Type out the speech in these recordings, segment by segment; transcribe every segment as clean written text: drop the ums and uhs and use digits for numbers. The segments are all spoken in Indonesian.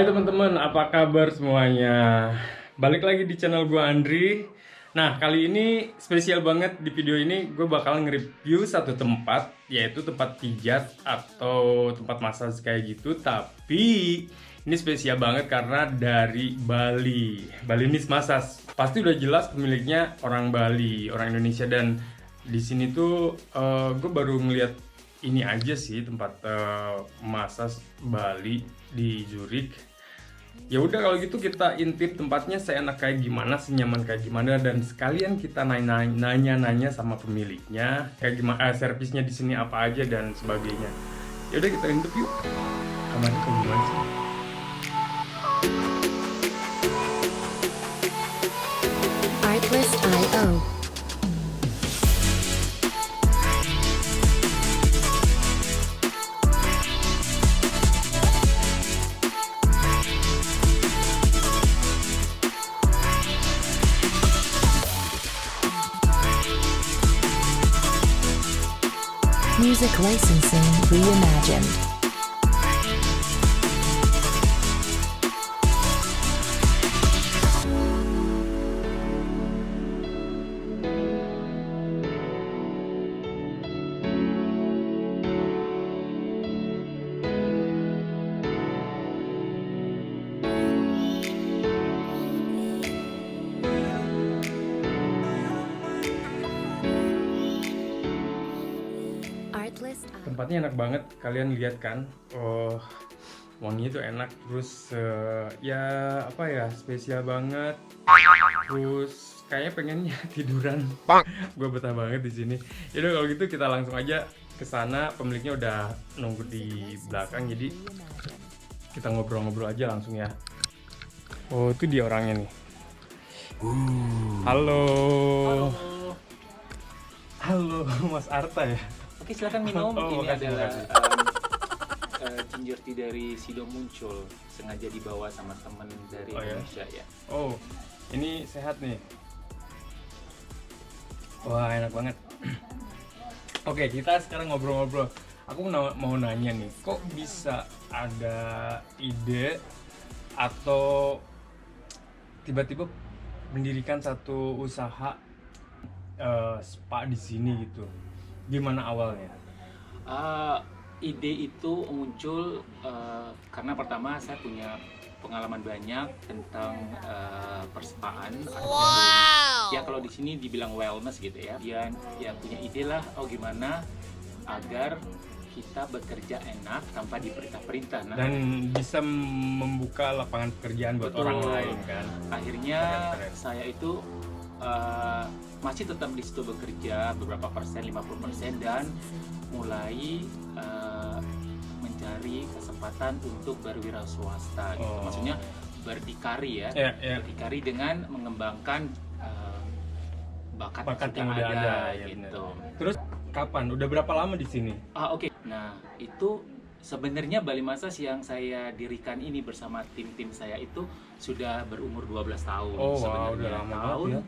Hai teman-teman, apa kabar semuanya? Balik lagi di channel gue Andri. Nah, kali ini spesial banget. Di video ini gue bakal nge-review satu tempat, yaitu tempat pijat atau tempat massage kayak gitu. Tapi ini spesial banget karena dari Bali, Balinese Massage. Pasti udah jelas pemiliknya orang Bali, orang Indonesia. Dan di sini tuh gue baru ngeliat ini aja sih, tempat massage Bali di Zurich. Ya udah, kalau gitu kita intip tempatnya seenak kayak gimana, senyaman kayak gimana, dan sekalian kita nanya-nanya sama pemiliknya kayak gimana, servisnya di sini apa aja dan sebagainya. Ya udah, kita intip yuk. Kamarnya kayak gimana sih? Artlist.io. Music licensing reimagined. Tempatnya enak banget, kalian lihat kan? Oh, wanginya tuh enak, terus ya apa ya, spesial banget. Terus kayaknya pengennya tiduran. Gue betah banget di sini. Yaudah, kalau gitu kita langsung aja ke sana. Pemiliknya udah nunggu di belakang, jadi kita ngobrol-ngobrol aja langsung ya. Oh, itu dia orangnya nih. Halo. Halo, Mas Arta ya. Oke, silakan minum. Oh, Ini makasih, adalah makasih. ginger tea dari Sido Muncul, sengaja dibawa sama temen dari Oh, ya? Indonesia ya. Oh, ini sehat nih. Wah, enak banget. Oke, kita sekarang ngobrol-ngobrol. Aku mau nanya nih, kok bisa ada ide atau tiba-tiba mendirikan satu usaha spa di sini gitu? Gimana awalnya? Ide itu muncul karena pertama saya punya pengalaman banyak tentang perspaan. Ya kalau di sini dibilang wellness gitu ya. Dia ya punya ide lah, oh gimana agar kita bekerja enak tanpa diperintah-perintah. Nah, Dan bisa membuka lapangan pekerjaan buat betul. orang lain kan? Akhirnya Keren. saya itu masih tetap di situ bekerja beberapa persen, 50%, dan mulai mencari kesempatan untuk berwira swasta gitu. Oh. Maksudnya berdikari ya. Ya. Berdikari dengan mengembangkan bakat Bakat yang yang udah ada ya, gitu. bener. Terus kapan? Udah berapa lama di sini? Oke. Nah, itu sebenarnya Bali Massage yang saya dirikan ini bersama tim-tim saya itu sudah berumur 12 tahun. Oh, wow, sebenarnya. udah lama banget Tahun ya.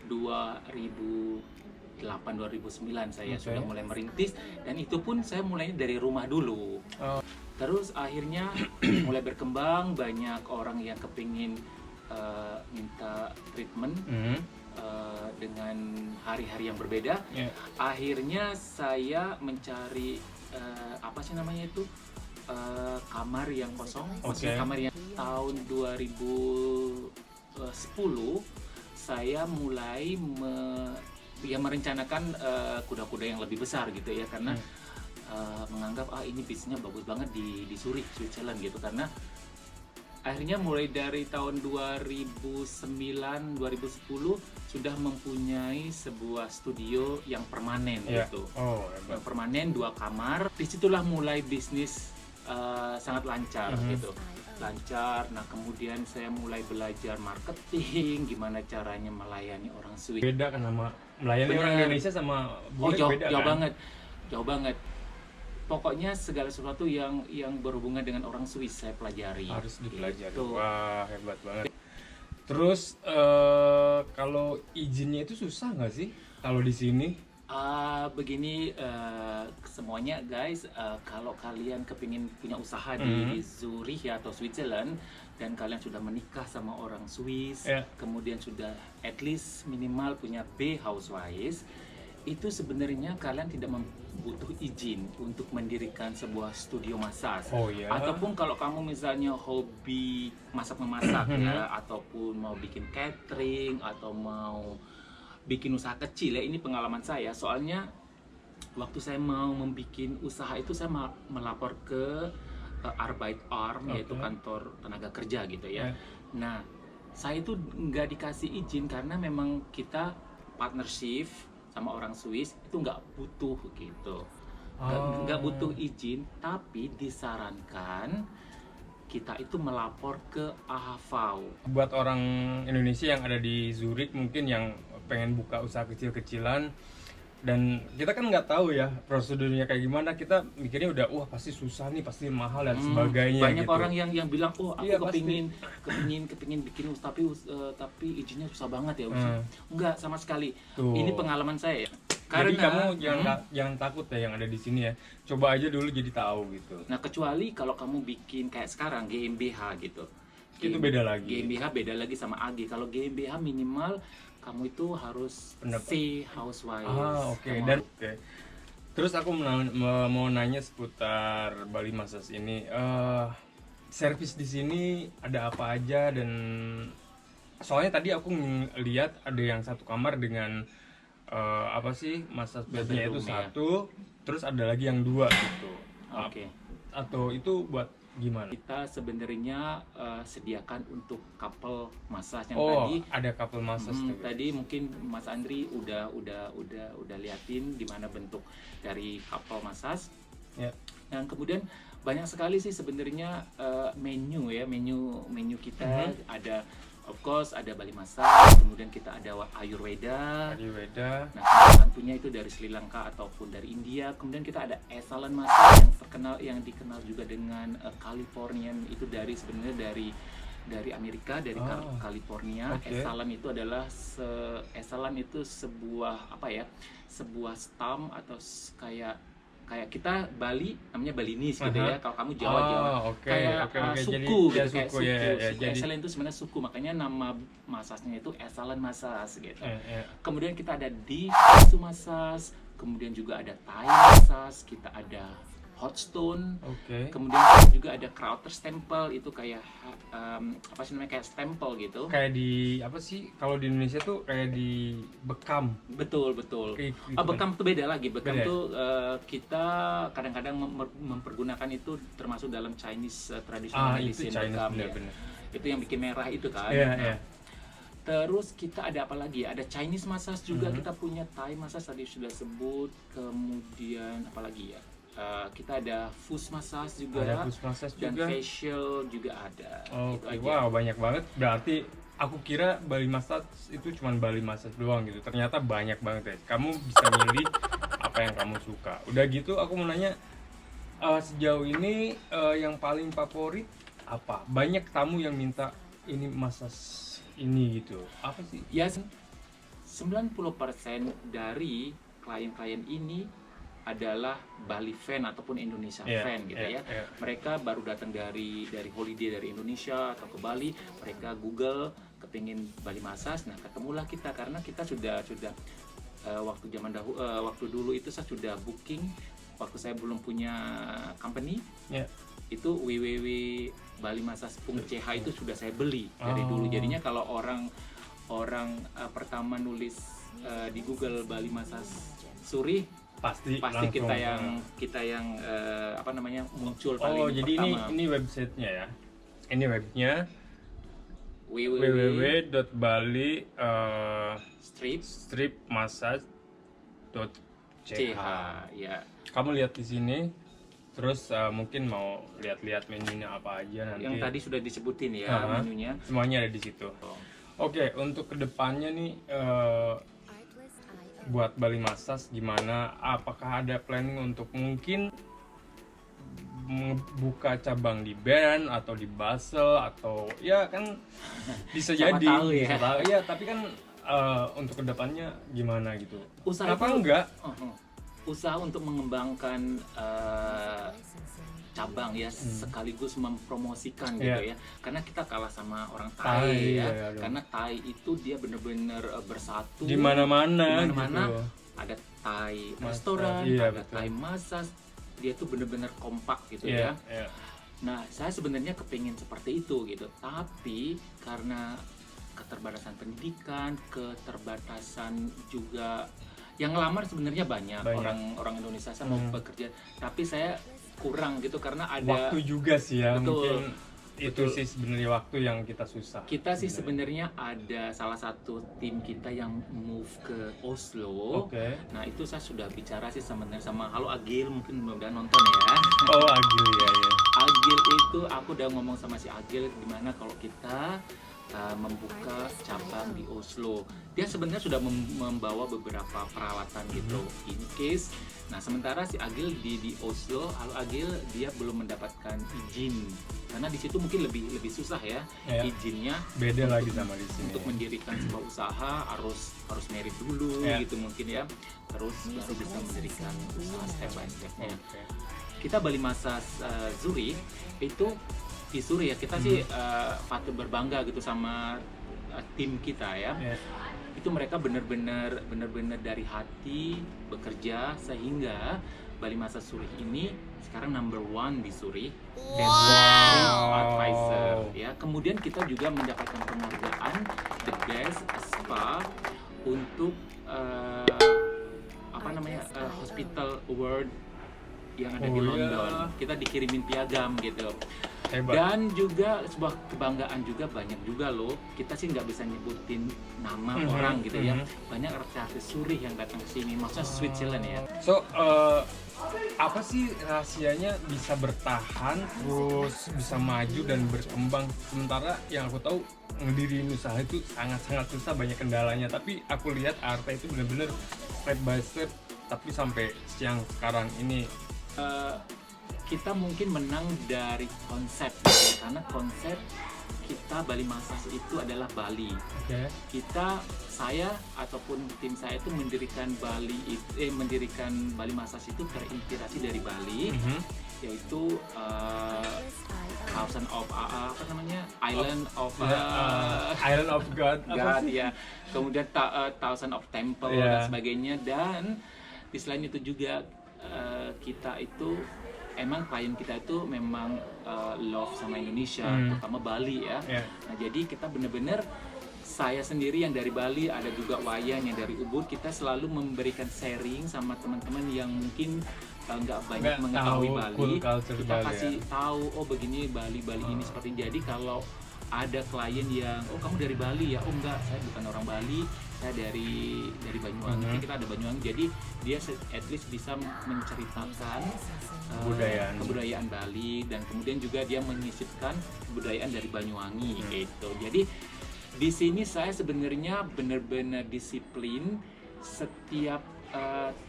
2008-2009 saya Oke. sudah mulai merintis, dan itu pun saya mulainya dari rumah dulu. Oh. Terus akhirnya mulai berkembang, banyak orang yang kepingin minta treatment dengan hari-hari yang berbeda. Ya. Akhirnya saya mencari apa sih namanya itu, kamar yang kosong. Maksudnya Oke. kamar yang tahun 2010 saya mulai merencanakan kuda-kuda yang lebih besar gitu ya, karena menganggap ini bisnisnya bagus banget di Zurich, Switzerland gitu. Karena akhirnya mulai dari tahun 2009-2010 sudah mempunyai sebuah studio yang permanen Ya. gitu. Oh, hebat. Yang permanen 2 kamar. Disitulah mulai bisnis sangat lancar gitu. Lancar. Nah, kemudian saya mulai belajar marketing, gimana caranya melayani orang Swiss. Beda kan sama melayani Bener. orang Indonesia sama bule jauh beda jauh kan? banget. Jauh banget. Pokoknya segala sesuatu yang berhubungan dengan orang Swiss saya pelajari. Harus dipelajari. Gitu. Wah, hebat banget. Terus kalau izinnya itu susah nggak sih kalau di sini? Begini semuanya guys, kalau kalian kepingin punya usaha di Zurich atau Switzerland, dan kalian sudah menikah sama orang Swiss, Ya. kemudian sudah at least minimal punya B housewives, itu sebenarnya kalian tidak butuh izin untuk mendirikan sebuah studio massage. Oh, ya. Ataupun kalau kamu misalnya hobi masak-memasak ya, ataupun mau bikin catering atau mau bikin usaha kecil ya, ini pengalaman saya. Soalnya waktu saya mau membuat usaha itu saya melapor ke Arbeitsamt, yaitu kantor tenaga kerja gitu ya. Nah, saya itu nggak dikasih izin karena memang kita partnership sama orang Swiss itu nggak butuh gitu, nggak butuh izin, tapi disarankan kita itu melapor ke AHV. Buat orang Indonesia yang ada di Zurich mungkin yang pengen buka usaha kecil-kecilan, dan kita kan nggak tahu ya prosedurnya kayak gimana, kita mikirnya udah wah pasti susah nih, pasti mahal dan sebagainya. Banyak gitu. orang yang bilang oh aku Iya, kepingin bikin tapi izinnya susah banget ya. Enggak sama sekali. Tuh. Ini pengalaman saya ya. Jadi Karena kamu jangan takut ya yang ada di sini ya, coba aja dulu jadi tahu gitu. nah, kecuali kalau kamu bikin kayak sekarang GmbH gitu, Itu beda lagi. GmbH beda lagi sama AG. Kalau GmbH minimal kamu itu harus C housewife. Oke. Dan terus aku mau nanya seputar Bali Massage ini. Servis di sini ada apa aja, dan soalnya tadi aku lihat ada yang satu kamar dengan massage bednya itu bedroom, ya. satu, terus ada lagi yang dua gitu. Oke. Atau itu buat gimana? Kita sebenarnya sediakan untuk couple massage yang Oh, tadi. ada couple massage tuh. Tadi mungkin Mas Andri udah liatin di mana bentuk dari couple massage. Ya. Dan kemudian banyak sekali sih sebenarnya menu kita. Ada of course ada Bali Massage, kemudian kita ada Ayurveda. Nah, tentunya itu dari Sri Lanka ataupun dari India. Kemudian kita ada Esalan Massage yang dikenal juga dengan Californian, itu sebenarnya dari Amerika, dari California. Okay. Esalan itu adalah sebuah sebuah stam atau kayak kita Bali namanya Balinese gitu ya. Kalau kamu Jawa kayak suku gitu, kayak suku. Esalan itu sebenarnya suku, makanya nama masasnya itu Esalan Massage gitu. Kemudian kita ada Shiatsu Massage, kemudian juga ada Thai Massage, kita ada Hot Stone. Kemudian kita juga ada Krauters Temple, itu kayak kayak stempel gitu. Kayak di kalau di Indonesia tuh kayak di bekam. Betul. Bekam itu beda lagi. Bekam tuh kita kadang-kadang mempergunakan itu termasuk dalam Chinese traditional medicine. Itu Chinese, bekam, bener. Itu yang bikin merah itu kan. Iya. Terus kita ada apa lagi ya? Ada Chinese massage juga, kita punya Thai massage tadi sudah sebut. Kemudian apa lagi ya? Kita ada foot massage juga, dan facial juga ada. Wow, banyak banget. Berarti aku kira Bali Massage itu cuma Bali Massage doang gitu. Ternyata banyak banget ya. Kamu bisa milih apa yang kamu suka. Udah gitu aku mau nanya, sejauh ini yang paling favorit apa? Banyak tamu yang minta ini massage ini gitu. Apa sih? Ya, 90% dari klien-klien ini adalah Bali fan ataupun Indonesia fan gitu ya. Mereka baru datang dari holiday dari Indonesia atau ke Bali, mereka Google kepingin Bali Massage, nah ketemulah kita karena kita sudah waktu dulu itu saya sudah booking waktu saya belum punya company. Itu www.balimassage.ch itu sudah saya beli dari dulu. Jadinya kalau orang pertama nulis di Google Bali Massage Zurich, pasti kita yang muncul paling jadi pertama. ini websitenya ya. Ini webnya www.bali stripmassage.ch ya. Kamu lihat di sini, terus mungkin mau lihat-lihat menunya apa aja nanti. Yang tadi sudah disebutin ya menunya. Semuanya ada di situ. Oke, untuk kedepannya nih buat Bali Massage gimana? Apakah ada planning untuk mungkin buka cabang di Bern atau di Basel, atau ya kan bisa jadi tahu ya. Bisa tahu ya, tapi kan untuk kedepannya gimana gitu? Usaha kenapa enggak? Usaha untuk mengembangkan cabang ya, sekaligus mempromosikan Iya. gitu ya, karena kita kalah sama orang Thai, Thai ya, iya, aduh. karena Thai itu dia bener-bener bersatu Di mana-mana di mana-mana. gitu. Ada Thai Massage, restoran, iya, ada betul. Thai massage, dia tuh bener-bener kompak gitu Iya, ya. iya. Nah, saya sebenarnya kepingin seperti itu gitu, tapi karena keterbatasan pendidikan, keterbatasan juga yang ngelamar sebenarnya banyak. Orang Indonesia saya mau bekerja, tapi saya kurang gitu karena ada Waktu juga sih ya, Betul. mungkin itu Betul. sih sebenarnya waktu yang kita susah. kita sih sebenarnya ada salah satu tim kita yang move ke Oslo. Oke. Nah, itu saya sudah bicara sih sebenarnya sama Halo Agil, mungkin mudah-mudahan nonton ya. Oh, Agil ya, ya. Agil itu aku udah ngomong sama si Agil gimana kalau kita membuka cabang di Oslo. Dia sebenarnya sudah membawa beberapa peralatan gitu in case. Nah, sementara si Agil di Oslo, Halo Agil, dia belum mendapatkan izin karena di situ mungkin lebih susah ya, Ya. izinnya. Beda lagi sama di sini. Untuk mendirikan sebuah usaha harus merit dulu Ya. gitu mungkin ya, terus baru bisa mendirikan usaha step by step-nya. Oke. Kita Bali Massage Zurich itu di Zurich ya, kita sih patut berbangga gitu sama tim kita ya. Ya. Itu mereka benar-benar dari hati bekerja sehingga Bali Massage Zurich ini sekarang number 1 di Zurich. Advisor ya. Kemudian kita juga mendapatkan penghargaan the best spa untuk hospital award yang ada di Oh, London. iya. Kita dikirimin piagam gitu. Hebat. Dan juga sebuah kebanggaan juga banyak juga loh. Kita sih nggak bisa nyebutin nama orang gitu ya. Banyak artis Zurich yang datang ke sini. Maksudnya Switzerland ya. So, apa sih rahasianya bisa bertahan terus bisa maju dan berkembang, sementara yang aku tahu ngediriin usaha itu sangat-sangat susah, banyak kendalanya, tapi aku lihat Arta itu bener-bener step by step tapi sampai siang sekarang ini. Kita mungkin menang dari konsep gitu, karena konsep kita Bali Massage itu adalah Bali. Oke. Saya ataupun tim saya itu mendirikan Bali Massage itu terinspirasi dari Bali, yaitu Thousand of Island of Island of God, apa God sih? ya. Kemudian Thousand of Temple Yeah. dan sebagainya. Dan di selain itu juga kita itu emang klien kita itu memang love sama Indonesia, terutama Bali ya. Yeah. Nah, jadi kita benar-benar, saya sendiri yang dari Bali, ada juga Wayan yang dari Ubud, kita selalu memberikan sharing sama teman-teman yang mungkin nggak banyak Nggak mengetahui tahu Bali. cool culture Kita Bali, kasih ya. tahu, oh begini Bali ini seperti. Jadi kalau ada klien yang, oh kamu dari Bali ya, oh enggak, saya bukan orang Bali, saya dari Banyuwangi. Kita ada Banyuwangi, jadi dia at least bisa menceritakan kebudayaan Bali, dan kemudian juga dia menyisipkan kebudayaan dari Banyuwangi gitu. Jadi di sini saya sebenarnya benar-benar disiplin. Setiap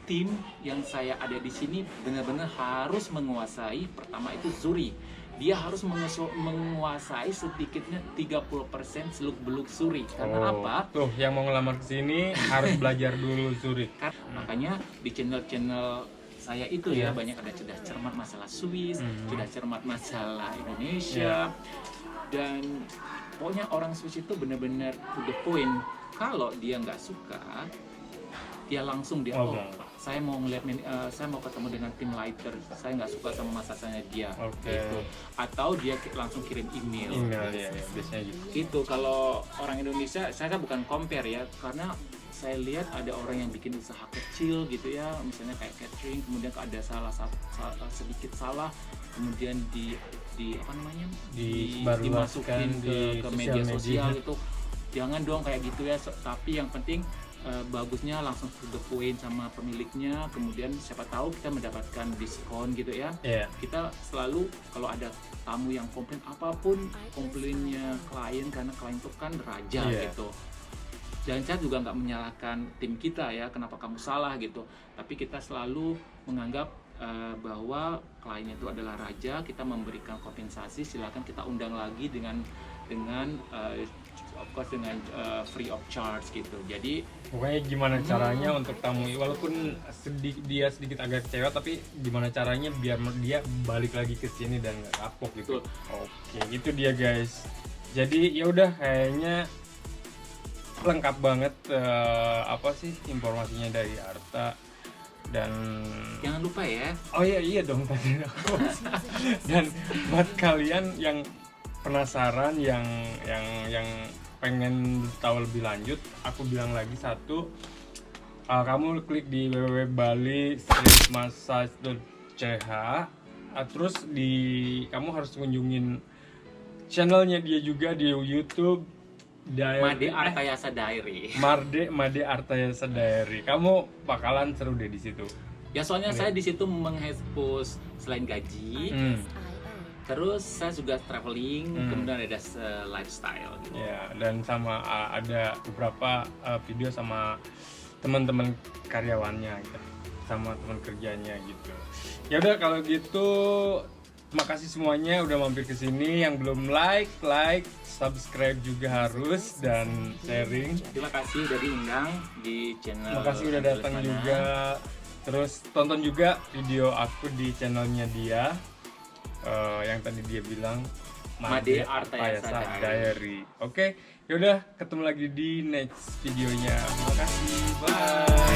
tim yang saya ada di sini benar-benar harus menguasai, pertama itu Zurich. Dia harus menguasai sedikitnya 30% seluk-beluk Zurich. Karena apa? Tuh, yang mau ngelamar ke sini harus belajar dulu Zurich. Makanya di channel-channel saya itu ya banyak ada cerdas cermat masalah Swiss, cerdas cermat masalah Indonesia, dan pokoknya orang Swiss itu benar-benar to the point. Kalau dia nggak suka, dia langsung saya mau saya mau ketemu dengan tim lighter, saya nggak suka sama masakannya dia. Gitu. Atau dia langsung kirim email ya, biasanya gitu. gitu. Kalau orang Indonesia, saya kan bukan compare ya, karena saya lihat ada orang yang bikin usaha kecil gitu ya, misalnya kayak catering, kemudian ada sedikit salah, kemudian dimasukin ke media sosial gitu. Jangan dong kayak gitu ya. Tapi yang penting bagusnya langsung to the point sama pemiliknya, kemudian siapa tahu kita mendapatkan diskon gitu ya. Kita selalu kalau ada tamu yang komplain apapun, komplainnya klien, karena klien itu kan raja gitu. Dan saya juga nggak menyalahkan tim kita ya, kenapa kamu salah gitu. Tapi kita selalu menganggap bahwa klien itu adalah raja, kita memberikan kompensasi, silakan kita undang lagi dengan of course dengan free of charge gitu. Jadi pokoknya gimana caranya untuk tamu, walaupun dia sedikit agak kecewa, tapi gimana caranya biar dia balik lagi ke sini dan nggak kapok gitu. Betul. Oke, itu dia guys. Jadi ya udah, kayaknya lengkap banget apa sih informasinya dari Arta. Dan jangan lupa ya, oh iya dong tadi aku. Dan buat kalian yang penasaran, yang pengen tahu lebih lanjut, aku bilang lagi satu, kamu klik di www.bali-streetmassage.ch, terus kamu harus kunjungin channelnya dia juga di YouTube, Made Artayasa Diary. Made Artayasa Diary. Kamu bakalan seru deh di situ. Ya soalnya saya di situ mengekspos selain gaji, terus saya juga traveling, kemudian ada lifestyle gitu. Ya, dan sama ada beberapa video sama teman-teman karyawannya gitu, sama teman kerjanya gitu. Ya udah kalau gitu, makasih semuanya udah mampir ke sini. Yang belum like, subscribe juga harus, dan sharing. Terima kasih udah diundang di channel. Makasih udah datang juga. Terus tonton juga video aku di channelnya dia, yang tadi dia bilang Made Artayasa Diary. Oke, yaudah ketemu lagi di next videonya. Makasih, bye.